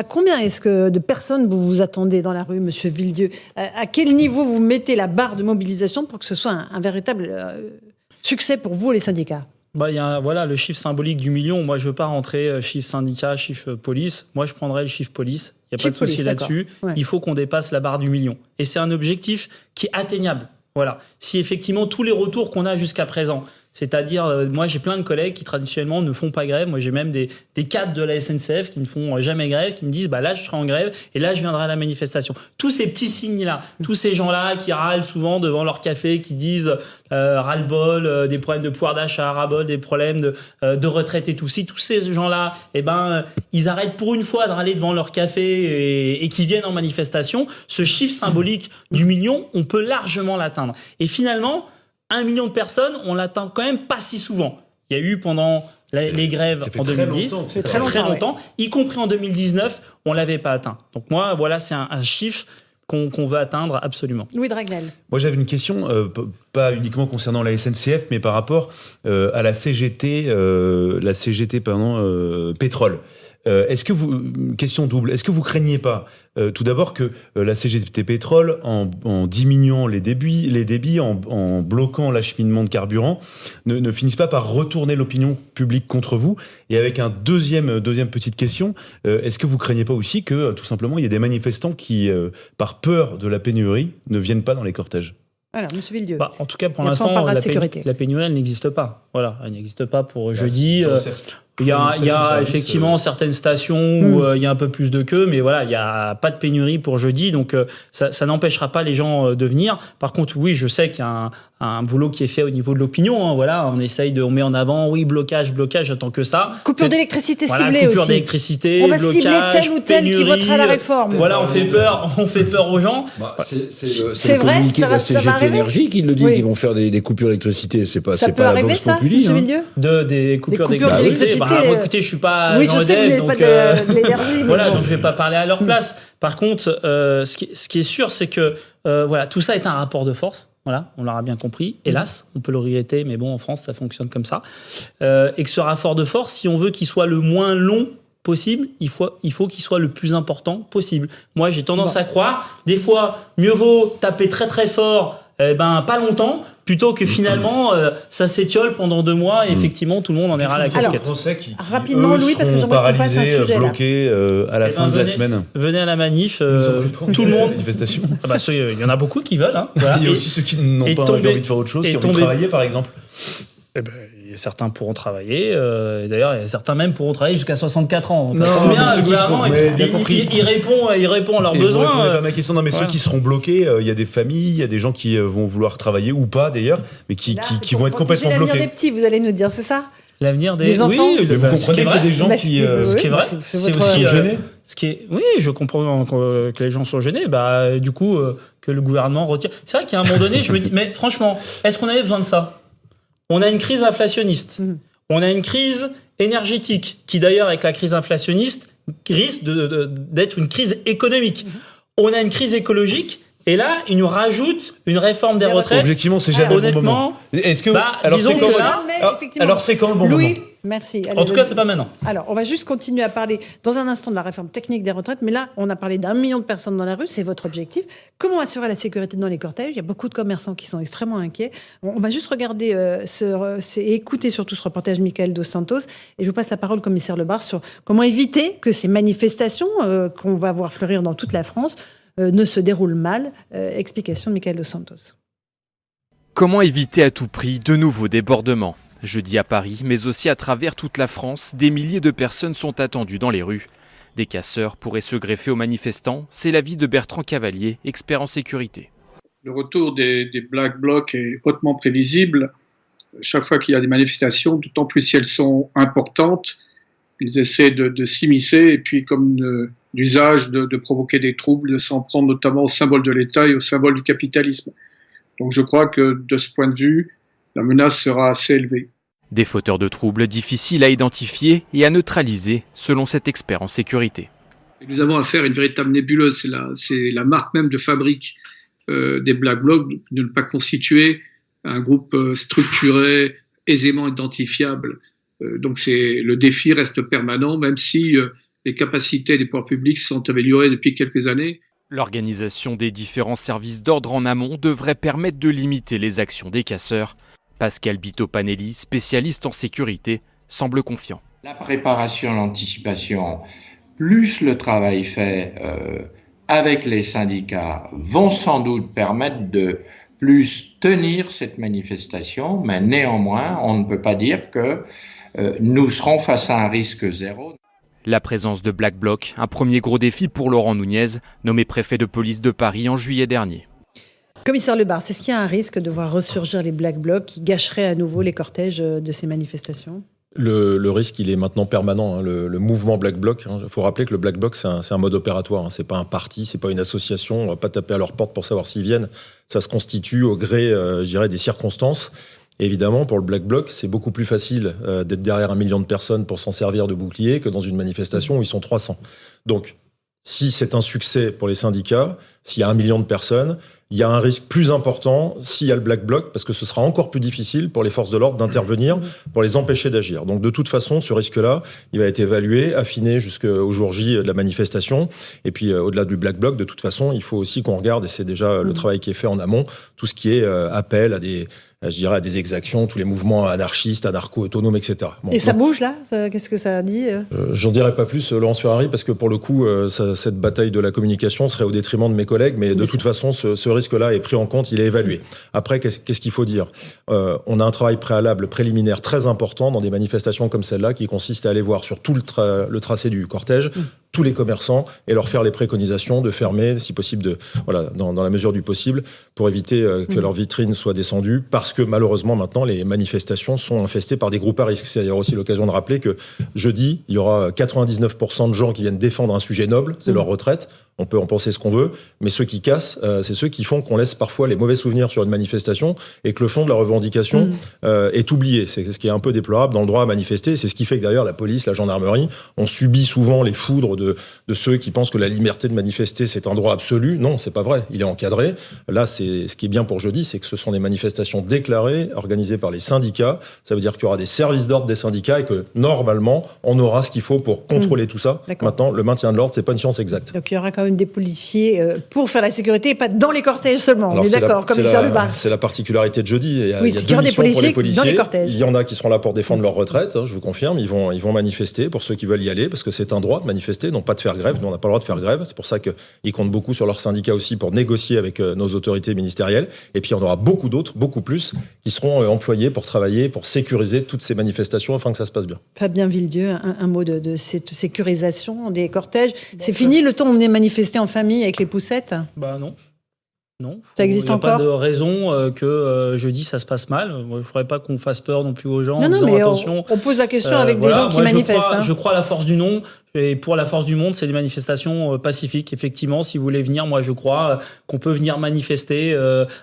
À combien est-ce que de personnes vous vous attendez dans la rue, Monsieur Villedieu? À quel niveau vous mettez la barre de mobilisation pour que ce soit un véritable succès pour vous, les syndicats? Il y a voilà, le chiffre symbolique du million. Moi, je ne veux pas rentrer chiffre syndicat, chiffre police. Moi, je prendrais le chiffre police. Il n'y a pas de souci là-dessus. Ouais. Il faut qu'on dépasse la barre du million. Et c'est un objectif qui est atteignable. Voilà. Si effectivement tous les retours qu'on a jusqu'à présent, c'est-à-dire, moi j'ai plein de collègues qui traditionnellement ne font pas grève. Moi j'ai même des cadres de la SNCF qui ne font jamais grève, qui me disent là je serai en grève et là je viendrai à la manifestation. Tous ces petits signes-là, tous ces gens-là qui râlent souvent devant leur café, qui disent ras-le-bol, des problèmes de pouvoir d'achat, ras-le-bol, des problèmes de retraite et tout. Si tous ces gens-là, ils arrêtent pour une fois de râler devant leur café et qui viennent en manifestation, ce chiffre symbolique du million, on peut largement l'atteindre. Et finalement, 1 million de personnes, on l'atteint quand même pas si souvent. Il y a eu pendant les grèves en 2010, c'est très longtemps, y compris en 2019, on l'avait pas atteint. Donc moi, voilà, c'est un chiffre qu'on veut atteindre absolument. Louis Dragnel. Moi, j'avais une question, pas uniquement concernant la SNCF, mais par rapport à la CGT, pétrole. Question double, est-ce que vous craignez pas tout d'abord que la CGT Pétrole, en diminuant les débits, en bloquant l'acheminement de carburant, ne finisse pas par retourner l'opinion publique contre vous? Et avec un deuxième petite question, est-ce que vous craignez pas aussi que tout simplement il y ait des manifestants qui, par peur de la pénurie, ne viennent pas dans les cortèges? Alors, Monsieur Villedieu. En tout cas, pour l'instant, la pénurie, elle n'existe pas. Voilà, elle n'existe pas pour jeudi. Il y a effectivement certaines stations où il y a un peu plus de queue, mais voilà, il n'y a pas de pénurie pour jeudi, donc ça n'empêchera pas les gens de venir. Par contre, oui, je sais qu'il y a un boulot qui est fait au niveau de l'opinion. Hein, voilà, on met en avant, oui, blocage, j'attends que ça. Coupure d'électricité ciblée aussi. Coupure d'électricité, on va cibler tel ou tel qui votera la réforme. Voilà, on fait peur aux gens. C'est le communiqué de la CGT Énergie qui le dit, qu'ils vont faire des coupures d'électricité. C'est pas la Vox Populi. Des coupures d'électricité. Moi, écoutez, je suis pas dans le dev, donc voilà, donc je vais pas parler à leur place. Par contre, ce qui est sûr, c'est que voilà, tout ça est un rapport de force. Voilà, on l'aura bien compris. Hélas, on peut le regretter, mais bon, en France, ça fonctionne comme ça. Et que ce rapport de force, si on veut qu'il soit le moins long possible, il faut qu'il soit le plus important possible. Moi, j'ai tendance à croire, des fois, mieux vaut taper très très fort, pas longtemps, plutôt que finalement, ça s'étiole pendant 2 mois et effectivement, tout le monde en ira à la casquette. Alors, Français qui rapidement, Louis, parce que j'aimerais qu'on passe un sujet bloqués à la fin de la semaine. Venez à la manif, tout le monde. Manifestation. Il y en a beaucoup qui veulent. Hein, voilà. Il y a aussi ceux qui n'ont pas envie de faire autre chose, qui ont envie de travailler, par exemple. Certains pourront travailler. D'ailleurs, certains même pourront travailler jusqu'à 64 ans. Non, bien, ceux qui seront, il répond à leurs besoins. Vous répondez pas à ma question. Non, mais ceux qui seront bloqués, il y a des familles, il y a des gens qui vont vouloir travailler ou pas d'ailleurs, mais qui vont être complètement bloqués. L'avenir des petits, vous allez nous dire, c'est ça? L'avenir des enfants. Oui, vous comprenez qu'il y a des gens qui. Ce qui est vrai, c'est aussi gênés. Oui, je comprends que les gens sont gênés. Du coup, que le gouvernement retire. C'est vrai qu'à un moment donné, je me dis, mais franchement, est-ce qu'on avait besoin de ça? On a une crise inflationniste. On a une crise énergétique qui, d'ailleurs, avec la crise inflationniste, risque d'être une crise économique. On a une crise écologique. Et là, il nous rajoute une réforme des retraites. Objectivement, c'est jamais le bon moment. Est-ce que alors c'est quand le bon Louis, moment? Merci. En tout cas, c'est pas maintenant. Alors, on va juste continuer à parler dans un instant de la réforme technique des retraites, mais là, on a parlé d'1 million de personnes dans la rue, c'est votre objectif. Comment assurer la sécurité dans les cortèges? Il y a beaucoup de commerçants qui sont extrêmement inquiets. On va juste regarder et écouter surtout ce reportage de Michael Dos Santos, et je vous passe la parole, commissaire Lebar, sur comment éviter que ces manifestations qu'on va voir fleurir dans toute la France ne se déroulent mal. Explication de Michael Dos Santos. Comment éviter à tout prix de nouveaux débordements? Jeudi à Paris, mais aussi à travers toute la France, des milliers de personnes sont attendues dans les rues. Des casseurs pourraient se greffer aux manifestants, c'est l'avis de Bertrand Cavalier, expert en sécurité. Le retour des Black Blocs est hautement prévisible. Chaque fois qu'il y a des manifestations, d'autant plus si elles sont importantes, ils essaient de s'immiscer et puis comme d'usage de provoquer des troubles, de s'en prendre notamment au symbole de l'État et au symbole du capitalisme. Donc je crois que de ce point de vue, la menace sera assez élevée. Des fauteurs de troubles difficiles à identifier et à neutraliser, selon cet expert en sécurité. Nous avons affaire à une véritable nébuleuse, c'est la marque même de fabrique des Black Blocs, de ne pas constituer un groupe structuré, aisément identifiable. Donc le défi reste permanent, même si les capacités des pouvoirs publics se sont améliorées depuis quelques années. L'organisation des différents services d'ordre en amont devrait permettre de limiter les actions des casseurs. Pascal Bito-Panelli, spécialiste en sécurité, semble confiant. La préparation, l'anticipation, plus le travail fait avec les syndicats vont sans doute permettre de plus tenir cette manifestation, mais néanmoins, on ne peut pas dire que nous serons face à un risque zéro. La présence de Black Bloc, un premier gros défi pour Laurent Nunez, nommé préfet de police de Paris en juillet dernier. Commissaire Lebars, est-ce qu'il y a un risque de voir ressurgir les Black Blocs qui gâcheraient à nouveau les cortèges de ces manifestations ? Le risque, il est maintenant permanent. Hein. Le mouvement Black Bloc, il faut rappeler que le Black Bloc, c'est un mode opératoire. Hein. C'est pas un parti, c'est pas une association. On va pas taper à leur porte pour savoir s'ils viennent. Ça se constitue au gré, je dirais, des circonstances. Et évidemment, pour le Black Bloc, c'est beaucoup plus facile d'être derrière 1 million de personnes pour s'en servir de bouclier que dans une manifestation où ils sont 300. Donc, si c'est un succès pour les syndicats, s'il y a 1 million de personnes, il y a un risque plus important s'il y a le Black Bloc, parce que ce sera encore plus difficile pour les forces de l'ordre d'intervenir pour les empêcher d'agir. Donc de toute façon, ce risque-là, il va être évalué, affiné jusqu'au jour J de la manifestation. Et puis au-delà du Black Bloc, de toute façon, il faut aussi qu'on regarde, et c'est déjà le travail qui est fait en amont, tout ce qui est appel à des exactions, tous les mouvements anarchistes, anarcho-autonomes, etc. Bon, et ça bouge là ? Qu'est-ce que ça dit ? J'en dirai pas plus, Laurence Ferrari, parce que pour le coup, cette bataille de la communication serait au détriment de mes collègues, mais de toute façon, ce risque-là est pris en compte, il est évalué. Après, qu'est-ce qu'il faut dire ? On a un travail préalable, préliminaire très important dans des manifestations comme celle-là, qui consiste à aller voir sur tout le tracé du cortège, tous les commerçants et leur faire les préconisations de fermer, si possible, dans la mesure du possible, pour éviter que leur vitrine soit descendue, parce que malheureusement maintenant les manifestations sont infestées par des groupes à risque. C'est d'ailleurs aussi l'occasion de rappeler que jeudi, il y aura 99% de gens qui viennent défendre un sujet noble, c'est leur retraite. On peut en penser ce qu'on veut, mais ceux qui cassent, c'est ceux qui font qu'on laisse parfois les mauvais souvenirs sur une manifestation et que le fond de la revendication est oublié. C'est ce qui est un peu déplorable dans le droit à manifester. C'est ce qui fait que d'ailleurs la police, la gendarmerie ont subi souvent les foudres de ceux qui pensent que la liberté de manifester, c'est un droit absolu. Non, c'est pas vrai. Il est encadré. Là, ce qui est bien pour jeudi, c'est que ce sont des manifestations déclarées, organisées par les syndicats. Ça veut dire qu'il y aura des services d'ordre des syndicats et que normalement, on aura ce qu'il faut pour contrôler tout ça. Maintenant, le maintien de l'ordre, c'est pas une science exacte. Donc il y aura quand même des policiers pour faire la sécurité et pas dans les cortèges seulement. On est d'accord, commissaire Lebars. C'est la particularité de jeudi. Il y a deux missions pour les policiers. Dans les cortèges. Il y en a qui seront là pour défendre leur retraite, je vous confirme. Ils vont manifester pour ceux qui veulent y aller, parce que c'est un droit de manifester, non pas de faire grève. Nous, on n'a pas le droit de faire grève. C'est pour ça qu'ils comptent beaucoup sur leurs syndicats aussi pour négocier avec nos autorités ministérielles. Et puis, on aura beaucoup d'autres, beaucoup plus, qui seront employés pour travailler, pour sécuriser toutes ces manifestations afin que ça se passe bien. Fabien Villedieu, un mot de cette sécurisation des cortèges. C'est fini le temps où on venait manifester en famille avec les poussettes ? Bah non. Non. Ça existe encore ? Il n'y a pas de raison que jeudi ça se passe mal. Moi, je ne voudrais pas qu'on fasse peur non plus aux gens. Non, mais attention. On pose la question avec des gens qui manifestent. Je crois à la force du non. Et pour la force du monde, c'est des manifestations pacifiques. Effectivement, si vous voulez venir, moi je crois qu'on peut venir manifester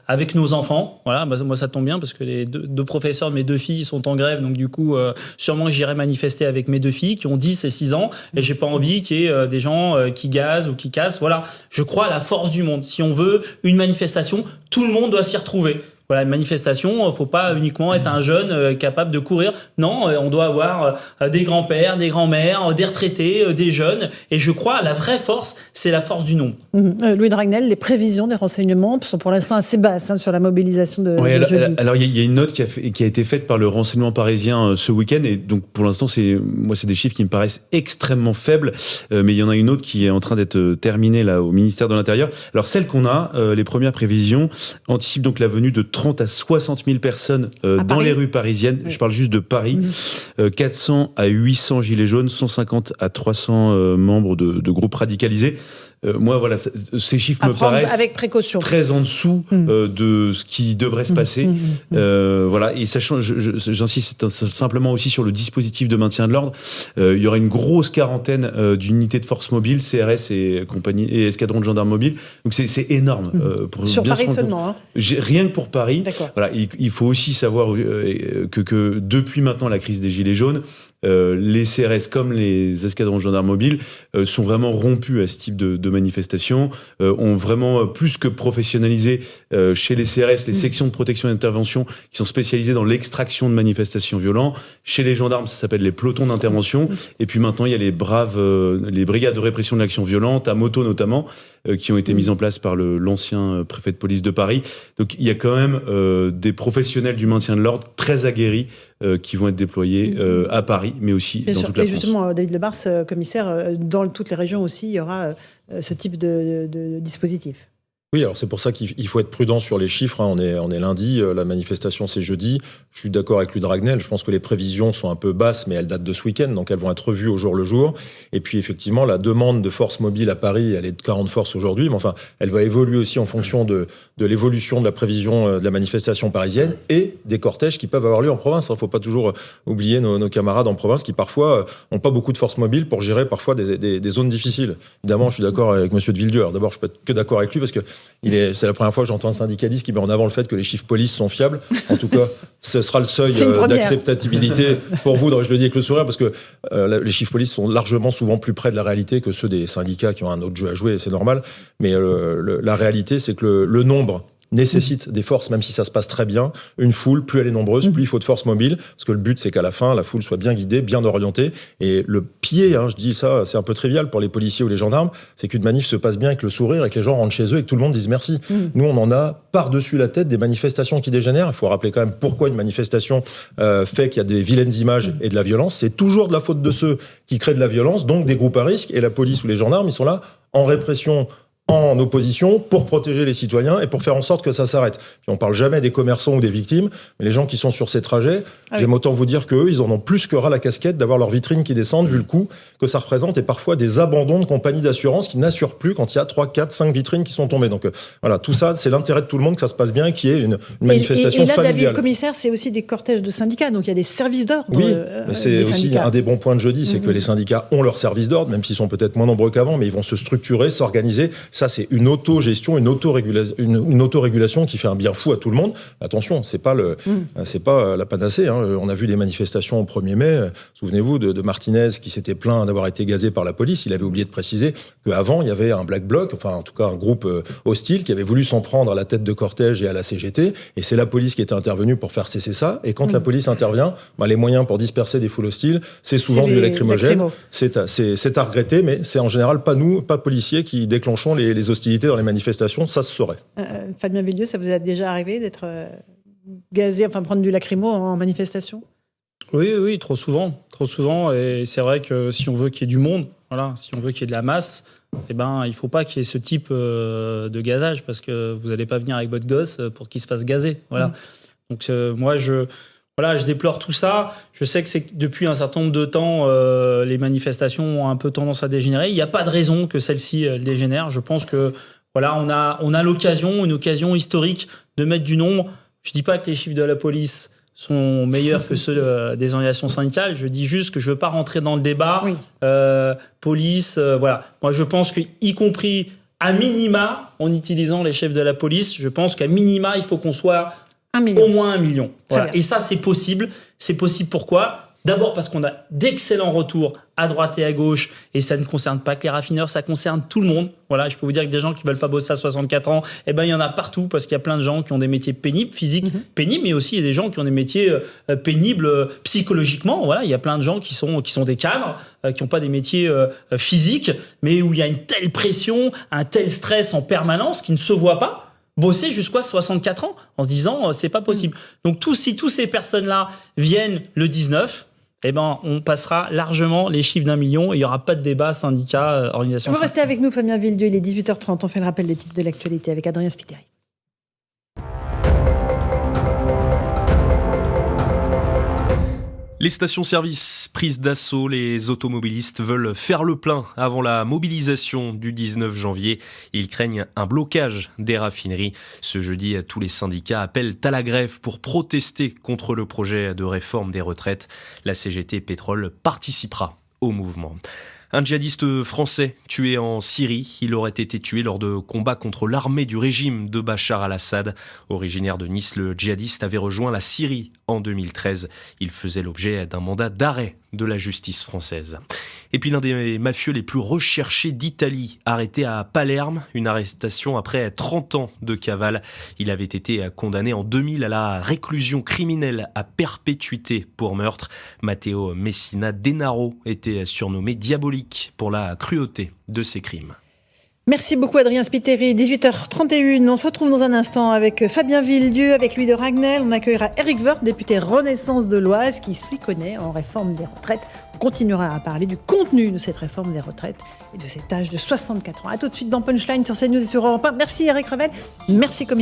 avec nos enfants. Voilà, moi ça tombe bien parce que les deux professeurs de mes 2 filles sont en grève. Donc du coup, sûrement j'irai manifester avec mes 2 filles qui ont 10 et 6 ans. Et j'ai pas envie qu'il y ait des gens qui gazent ou qui cassent. Voilà, je crois à la force du monde. Si on veut une manifestation, tout le monde doit s'y retrouver. Voilà, une manifestation, il ne faut pas uniquement être un jeune capable de courir. Non, on doit avoir des grands-pères, des grands-mères, des retraités, des jeunes. Et je crois, la vraie force, c'est la force du nombre. Louis Dragnel, les prévisions des renseignements sont pour l'instant assez basses sur la mobilisation de jeudi. Alors, il y a une note qui a été faite par le renseignement parisien ce week-end. Et donc, pour l'instant, c'est des chiffres qui me paraissent extrêmement faibles. Mais il y en a une autre qui est en train d'être terminée là, au ministère de l'Intérieur. Alors, celle qu'on a, les premières prévisions, anticipent donc la venue de 30 à 60 000 personnes dans les rues parisiennes. Oui. Je parle juste de Paris. 400 à 800 gilets jaunes, 150 à 300 membres de groupes radicalisés. Moi, voilà, ces chiffres me paraissent avec précaution. Très en dessous de ce qui devrait se passer. Voilà, et sachant, j'insiste simplement aussi sur le dispositif de maintien de l'ordre. Il y aura une grosse quarantaine d'unités de forces mobiles, CRS et compagnie et escadrons de gendarmes mobiles. Donc c'est énorme. Sur bien Paris seulement. Rien que pour Paris. Voilà, il faut aussi savoir que depuis maintenant la crise des gilets jaunes, les CRS comme les escadrons gendarmes mobiles sont vraiment rompus à ce type de manifestation, ont vraiment plus que professionnalisé chez les CRS, les sections de protection et d'intervention qui sont spécialisées dans l'extraction de manifestations violentes. Chez les gendarmes, ça s'appelle les pelotons d'intervention. Et puis maintenant, il y a les brigades de répression de l'action violente, à moto notamment, qui ont été mises en place par l'ancien préfet de police de Paris. Donc il y a quand même des professionnels du maintien de l'ordre très aguerris qui vont être déployés à Paris, mais aussi dans toute la France. Et justement, David Lebars, commissaire, dans toutes les régions aussi, il y aura ce type de dispositif. Oui, alors c'est pour ça qu'il faut être prudent sur les chiffres. On est lundi, la manifestation c'est jeudi. Je suis d'accord avec Luc Dragnel, je pense que les prévisions sont un peu basses, mais elles datent de ce week-end, donc elles vont être revues au jour le jour. Et puis effectivement, la demande de forces mobiles à Paris, elle est de 40 forces aujourd'hui, mais enfin, elle va évoluer aussi en fonction de l'évolution de la prévision de la manifestation parisienne et des cortèges qui peuvent avoir lieu en province. Il ne faut pas toujours oublier nos camarades en province qui parfois n'ont pas beaucoup de forces mobiles pour gérer parfois des zones difficiles. Évidemment, je suis d'accord avec M. de Villedieu. Alors d'abord, je peux être que d'accord avec lui parce que c'est la première fois que j'entends un syndicaliste qui met en avant le fait que les chiffres police sont fiables. En tout cas, ce sera le seuil d'acceptabilité pour vous. Je le dis avec le sourire parce que les chiffres police sont largement souvent plus près de la réalité que ceux des syndicats qui ont un autre jeu à jouer, c'est normal. Mais la réalité, c'est que le nombre nécessite des forces, même si ça se passe très bien. Une foule, plus elle est nombreuse, plus il faut de forces mobiles, parce que le but, c'est qu'à la fin, la foule soit bien guidée, bien orientée. Et le pied, je dis ça, c'est un peu trivial pour les policiers ou les gendarmes, c'est qu'une manif se passe bien avec le sourire et que les gens rentrent chez eux et que tout le monde dise merci. Nous, on en a par-dessus la tête des manifestations qui dégénèrent. Il faut rappeler quand même pourquoi une manifestation fait qu'il y a des vilaines images et de la violence. C'est toujours de la faute de ceux qui créent de la violence, donc des groupes à risque. Et la police ou les gendarmes, ils sont là en répression, en opposition pour protéger les citoyens et pour faire en sorte que ça s'arrête. Puis on parle jamais des commerçants ou des victimes, mais les gens qui sont sur ces trajets, j'aime autant vous dire qu'eux, ils en ont plus que ras la casquette d'avoir leurs vitrines qui descendent, vu le coût que ça représente, et parfois des abandons de compagnies d'assurance qui n'assurent plus quand il y a 3, 4, 5 vitrines qui sont tombées. Donc voilà, tout ça, c'est l'intérêt de tout le monde que ça se passe bien et qu'il y ait une manifestation familiale. Et là, David, commissaire, c'est aussi des cortèges de syndicats, donc il y a des services d'ordre. Oui, mais c'est aussi un des bons points de jeudi, c'est que les syndicats ont leurs services d'ordre, même s'ils sont peut-être moins nombreux qu'avant, mais ils vont se structurer, s'organiser. Ça, c'est une autogestion, une autorégulation qui fait un bien fou à tout le monde. Attention, c'est pas la panacée. On a vu des manifestations au 1er mai. Souvenez-vous de Martinez qui s'était plaint d'avoir été gazé par la police. Il avait oublié de préciser qu'avant, il y avait un Black Bloc, enfin en tout cas un groupe hostile qui avait voulu s'en prendre à la tête de cortège et à la CGT. Et c'est la police qui était intervenue pour faire cesser ça. Et quand la police intervient, les moyens pour disperser des foules hostiles, c'est souvent du lacrymogène. C'est à regretter, mais c'est en général pas nous, pas policiers, qui déclenchons les hostilités dans les manifestations, ça se saurait. Fabien Villedieu, ça vous a déjà arrivé d'être gazé, enfin prendre du lacrymo en manifestation ? Oui, trop souvent. Et c'est vrai que si on veut qu'il y ait du monde, si on veut qu'il y ait de la masse, il ne faut pas qu'il y ait ce type de gazage parce que vous n'allez pas venir avec votre gosse pour qu'il se fasse gazer. Donc moi, je déplore tout ça. Je sais que c'est depuis un certain nombre de temps, les manifestations ont un peu tendance à dégénérer. Il n'y a pas de raison que celle-ci dégénère. Je pense que on a une occasion historique de mettre du nombre. Je ne dis pas que les chiffres de la police sont meilleurs que ceux des organisations syndicales. Je dis juste que je ne veux pas rentrer dans le débat. Police, Moi, je pense qu'y compris à minima, en utilisant les chefs de la police, je pense qu'à minima, il faut qu'on soit au moins 1 million. Et ça, c'est possible. C'est possible pourquoi ? D'abord parce qu'on a d'excellents retours à droite et à gauche, et ça ne concerne pas que les raffineurs, ça concerne tout le monde. Je peux vous dire que des gens qui ne veulent pas bosser à 64 ans, il y en a partout, parce qu'il y a plein de gens qui ont des métiers pénibles, physiques pénibles, mais aussi il y a des gens qui ont des métiers pénibles psychologiquement. Il y a plein de gens qui sont des cadres, qui n'ont pas des métiers physiques, mais où il y a une telle pression, un tel stress en permanence qui ne se voit pas. Bosser jusqu'à 64 ans en se disant c'est pas possible. Donc si tous ces personnes-là viennent le 19, on passera largement les chiffres d'1 million et il n'y aura pas de débat syndicat, organisation. Vous restez avec nous, Fabien Villedieu, il est 18h30. On fait le rappel des titres de l'actualité avec Adrien Spiteri. Les stations-service prises d'assaut, les automobilistes veulent faire le plein avant la mobilisation du 19 janvier. Ils craignent un blocage des raffineries. Ce jeudi, tous les syndicats appellent à la grève pour protester contre le projet de réforme des retraites. La CGT Pétrole participera au mouvement. Un djihadiste français tué en Syrie. Il aurait été tué lors de combats contre l'armée du régime de Bachar al-Assad. Originaire de Nice, le djihadiste avait rejoint la Syrie en 2013. Il faisait l'objet d'un mandat d'arrêt de la justice française. Et puis l'un des mafieux les plus recherchés d'Italie, arrêté à Palerme, une arrestation après 30 ans de cavale. Il avait été condamné en 2000 à la réclusion criminelle à perpétuité pour meurtre. Matteo Messina Denaro était surnommé Diabolique pour la cruauté de ses crimes. Merci beaucoup Adrien Spiteri, 18h31. On se retrouve dans un instant avec Fabien Villedieu, avec Louis de Ragnel. On accueillera Éric Woerth, député Renaissance de l'Oise, qui s'y connaît en réforme des retraites. On continuera à parler du contenu de cette réforme des retraites et de cet âge de 64 ans. A tout de suite dans Punchline sur CNews et sur Europe 1. Merci Eric Revel, merci commissaire.